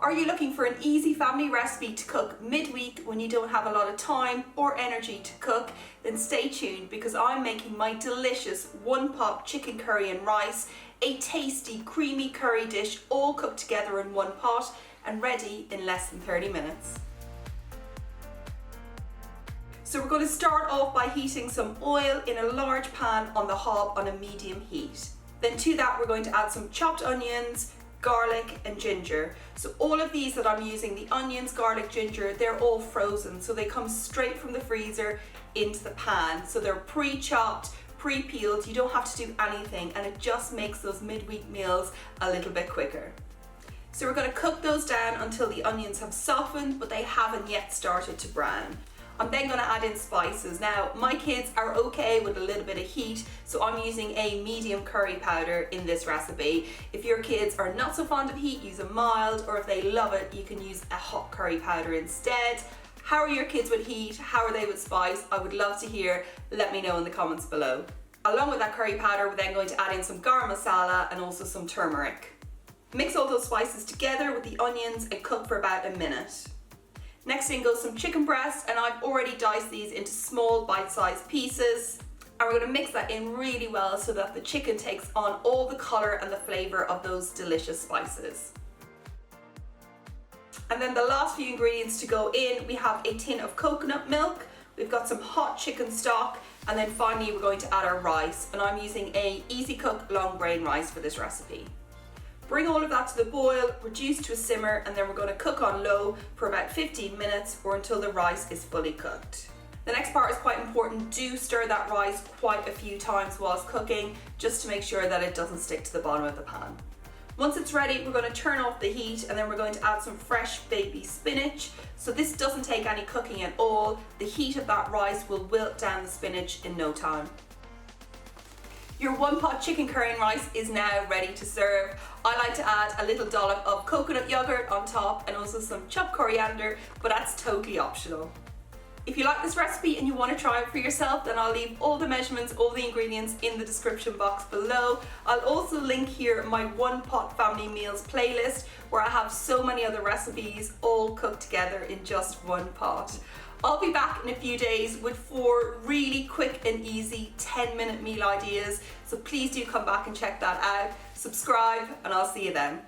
Are you looking for an easy family recipe to cook midweek when you don't have a lot of time or energy to cook? Then stay tuned, because I'm making my delicious one-pot chicken curry and rice, a tasty creamy curry dish all cooked together in one pot and ready in less than 30 minutes. So we're going to start off by heating some oil in a large pan on the hob on a medium heat. Then to that we're going to add some chopped onions, garlic and ginger. So all of these that I'm using, the onions, garlic, ginger, they're all frozen. So they come straight from the freezer into the pan. So they're pre-chopped, pre-peeled, you don't have to do anything, and it just makes those midweek meals a little bit quicker. So we're going to cook those down until the onions have softened, but they haven't yet started to brown. I'm then going to add in spices. Now, my kids are okay with a little bit of heat, so I'm using a medium curry powder in this recipe. If your kids are not so fond of heat, use a mild, or if they love it, you can use a hot curry powder instead. How are your kids with heat? How are they with spice? I would love to hear. Let me know in the comments below. Along with that curry powder, we're then going to add in some garam masala and also some turmeric. Mix all those spices together with the onions and cook for about a minute. Next in goes some chicken breast, and I've already diced these into small bite-sized pieces. And we're going to mix that in really well so that the chicken takes on all the colour and the flavour of those delicious spices. And then the last few ingredients to go in, we have a tin of coconut milk, we've got some hot chicken stock, and then finally we're going to add our rice, and I'm using a easy cook long grain rice for this recipe. Bring all of that to the boil, reduce to a simmer, and then we're going to cook on low for about 15 minutes or until the rice is fully cooked. The next part is quite important. Do stir that rice quite a few times whilst cooking, just to make sure that it doesn't stick to the bottom of the pan. Once it's ready, we're going to turn off the heat, and then we're going to add some fresh baby spinach. So this doesn't take any cooking at all. The heat of that rice will wilt down the spinach in no time. Your one-pot chicken curry and rice is now ready to serve. I like to add a little dollop of coconut yogurt on top and also some chopped coriander, but that's totally optional. If you like this recipe and you want to try it for yourself, then I'll leave all the measurements, all the ingredients in the description box below. I'll also link here my one pot family meals playlist, where I have so many other recipes all cooked together in just one pot. I'll be back in a few days with 4 really quick and easy 10-minute meal ideas, so please do come back and check that out. Subscribe, and I'll see you then.